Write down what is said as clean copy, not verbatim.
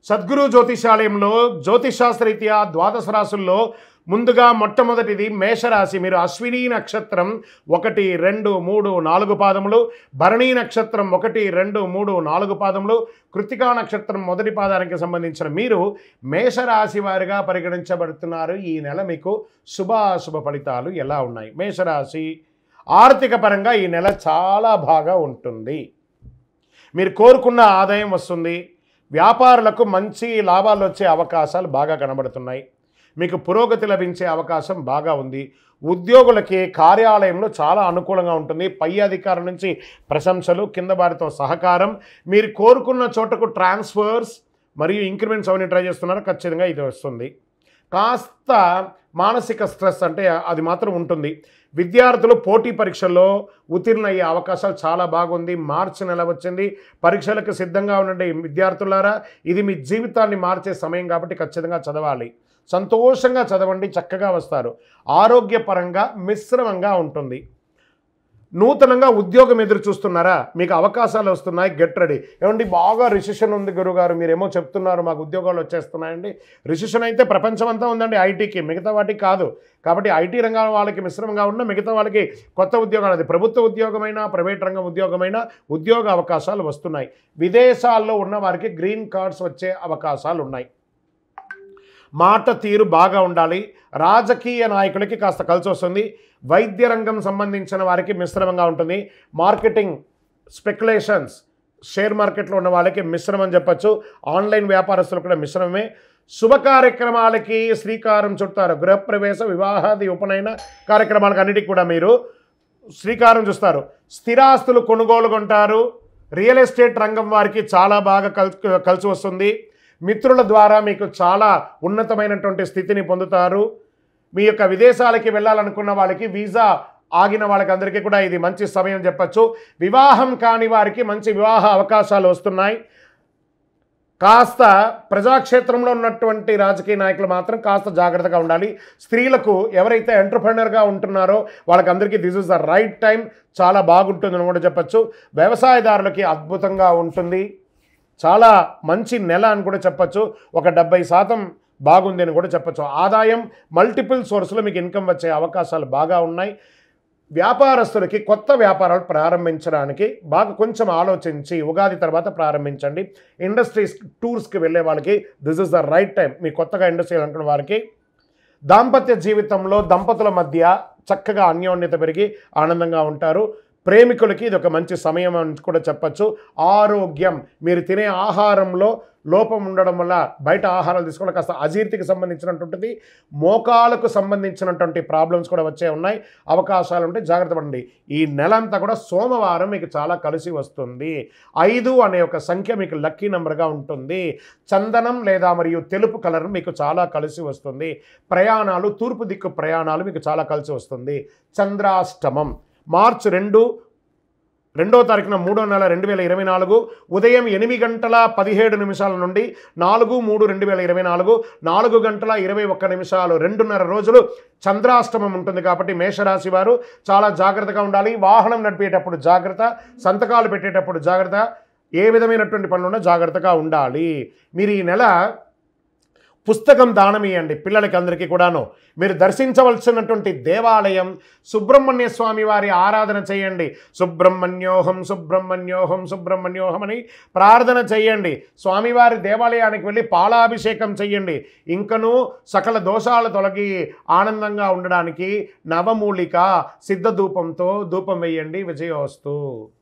సద్గురు జ్యోతిషాలయంలో జ్యోతిషాస్త్రరీత్యా ద్వాదశ రాశుల్లో ముందుగా మొట్టమొదటిది మేషరాశి. మీరు అశ్విని నక్షత్రం 1, 2, 3, 4 పాదములు, భరణీ నక్షత్రం 1, 2, 3, 4 పాదములు, కృత్తికా నక్షత్రం మొదటి పాదానికి సంబంధించిన మీరు మేషరాశి వారిగా పరిగణించబడుతున్నారు. ఈ నెల మీకు శుభాశుభ ఫలితాలు ఎలా ఉన్నాయి? మేషరాశి ఆర్థిక పరంగా ఈ నెల చాలా బాగా ఉంటుంది. మీరు కోరుకున్న ఆదాయం వస్తుంది. వ్యాపారులకు మంచి లాభాలు వచ్చే అవకాశాలు బాగా కనబడుతున్నాయి. మీకు పురోగతి లభించే అవకాశం బాగా ఉంది. ఉద్యోగులకి కార్యాలయంలో చాలా అనుకూలంగా ఉంటుంది. పై అధికారుల నుంచి ప్రశంసలు, కింద వారితో సహకారం, మీరు కోరుకున్న చోటకు ట్రాన్స్ఫర్స్ మరియు ఇంక్రిమెంట్స్ అవన్నీ ట్రై చేస్తున్నారు, ఖచ్చితంగా ఇది వస్తుంది. కాస్త మానసిక స్ట్రెస్ అంటే అది మాత్రం ఉంటుంది. విద్యార్థులు పోటీ పరీక్షల్లో ఉత్తీర్ణ అయ్యే అవకాశాలు చాలా బాగుంది. మార్చి నెల వచ్చింది. పరీక్షలకు సిద్ధంగా ఉండండి విద్యార్థులారా. ఇది మీ జీవితాన్ని మార్చే సమయం కాబట్టి ఖచ్చితంగా చదవాలి. సంతోషంగా చదవండి, చక్కగా వస్తారు. ఆరోగ్యపరంగా మిశ్రమంగా ఉంటుంది. నూతనంగా ఉద్యోగం ఎదురు చూస్తున్నారా? మీకు అవకాశాలు వస్తున్నాయి, గెట్ రెడీ. ఏమండి బాగా రిసెషన్ ఉంది గురుగారు, మీరేమో చెప్తున్నారు మాకు ఉద్యోగాలు వచ్చేస్తున్నాయండి. రిసెషన్ అయితే ప్రపంచం అంతా ఉందండి ఐటీకి, మిగతా వాటికి కాదు. కాబట్టి ఐటీ రంగం వాళ్ళకి మిశ్రమంగా ఉన్న, మిగతా వాళ్ళకి కొత్త ఉద్యోగాలు, అది ప్రభుత్వ ఉద్యోగమైనా ప్రైవేట్ రంగం ఉద్యోగమైనా ఉద్యోగ అవకాశాలు వస్తున్నాయి. విదేశాల్లో ఉన్న వారికి గ్రీన్ కార్డ్స్ వచ్చే అవకాశాలు ఉన్నాయి. మాట తీరు బాగా ఉండాలి. రాజకీయ నాయకులకి కాస్త కలిసి వస్తుంది. వైద్య రంగం సంబంధించిన వారికి మిశ్రమంగా ఉంటుంది. మార్కెటింగ్, స్పెక్యులేషన్స్, షేర్ మార్కెట్లో ఉన్న వాళ్ళకి మిశ్రమం చెప్పచ్చు. ఆన్లైన్ వ్యాపారస్తులు కూడా మిశ్రమమే. శుభ కార్యక్రమాలకి శ్రీకారం చుడతారు. గృహప్రవేశ, వివాహాది, ఉపనయన కార్యక్రమాలకు అన్నిటికీ కూడా మీరు శ్రీకారం చూస్తారు. స్థిరాస్తులు కొనుగోలు కొంటారు. రియల్ ఎస్టేట్ రంగం వారికి చాలా బాగా కలిసి వస్తుంది. మిత్రుల ద్వారా మీకు చాలా ఉన్నతమైనటువంటి స్థితిని పొందుతారు. మీ యొక్క విదేశాలకి వెళ్ళాలనుకున్న వాళ్ళకి, వీసా ఆగిన వాళ్ళకి అందరికీ కూడా ఇది మంచి సమయం చెప్పచ్చు. వివాహం కాని వారికి మంచి వివాహ అవకాశాలు వస్తున్నాయి. కాస్త ప్రజాక్షేత్రంలో ఉన్నటువంటి రాజకీయ నాయకులు మాత్రం కాస్త జాగ్రత్తగా ఉండాలి. స్త్రీలకు ఎవరైతే ఎంటర్‌ప్రెన్యూర్‌గా ఉంటున్నారో వాళ్ళకందరికీ this is the right time, చాలా బాగుంటుందని కూడా చెప్పచ్చు. వ్యవసాయదారులకి అద్భుతంగా ఉంటుంది. చాలా మంచి నెల అని కూడా చెప్పచ్చు. ఒక 70% బాగుంది అని కూడా చెప్పచ్చు. ఆదాయం మల్టిపుల్ సోర్స్లో మీకు ఇన్కమ్ వచ్చే అవకాశాలు బాగా ఉన్నాయి. వ్యాపారస్తులకి కొత్త వ్యాపారాలు ప్రారంభించడానికి బాగా కొంచెం ఆలోచించి ఉగాది తర్వాత ప్రారంభించండి. ఇండస్ట్రీస్, టూర్స్కి వెళ్ళే వాళ్ళకి this is the right time. మీ కొత్తగా ఇండస్ట్రీ అనుకున్న వారికి దాంపత్య జీవితంలో దంపతుల మధ్య చక్కగా అన్యోన్యత పెరిగి ఆనందంగా ఉంటారు. ప్రేమికులకి ఇది ఒక మంచి సమయం అని కూడా చెప్పచ్చు. ఆరోగ్యం, మీరు తినే ఆహారంలో లోపం ఉండడం వల్ల బయట ఆహారాలు తీసుకోవడం కాస్త అజీర్తికి సంబంధించినటువంటిది, మోకాలకు సంబంధించినటువంటి ప్రాబ్లమ్స్ కూడా వచ్చే ఉన్నాయి. అవకాశాలు ఉంటే జాగ్రత్త పడండి. ఈ నెలంతా కూడా సోమవారం మీకు చాలా కలిసి వస్తుంది. 5 అనే ఒక సంఖ్య మీకు లక్కీ నెంబర్గా ఉంటుంది. చందనం లేదా మరియు తెలుపు కలర్ మీకు చాలా కలిసి వస్తుంది. ప్రయాణాలు, తూర్పు దిక్కు ప్రయాణాలు మీకు చాలా కలిసి వస్తుంది. చంద్రాష్టమం మార్చి 2వ తారీఖున 3వ నెల 2024 ఉదయం 8:17 నుండి 4/3/2024 4:21 2:30 రోజులు చంద్రాష్టమం ఉంటుంది. కాబట్టి మేషరాశి వారు చాలా జాగ్రత్తగా ఉండాలి. వాహనం నడిపేటప్పుడు జాగ్రత్త, సంతకాలు పెట్టేటప్పుడు జాగ్రత్త, ఏ విధమైనటువంటి పనులున్నా జాగ్రత్తగా ఉండాలి. మీరు ఈ నెల పుస్తకం దానం ఇవ్వండి పిల్లలకి అందరికీ కూడాను. మీరు దర్శించవలసినటువంటి దేవాలయం సుబ్రహ్మణ్య స్వామి వారి ఆరాధన చేయండి. సుబ్రహ్మణ్యోహం సుబ్రహ్మణ్యోహం సుబ్రహ్మణ్యోహం అని ప్రార్థన చేయండి. స్వామివారి దేవాలయానికి వెళ్ళి పాలాభిషేకం చేయండి. ఇంకనూ సకల దోషాలు తొలగి ఆనందంగా ఉండడానికి నవమూలిక సిద్ధ ధూపంతో ధూపం వేయండి. విజయోస్తు.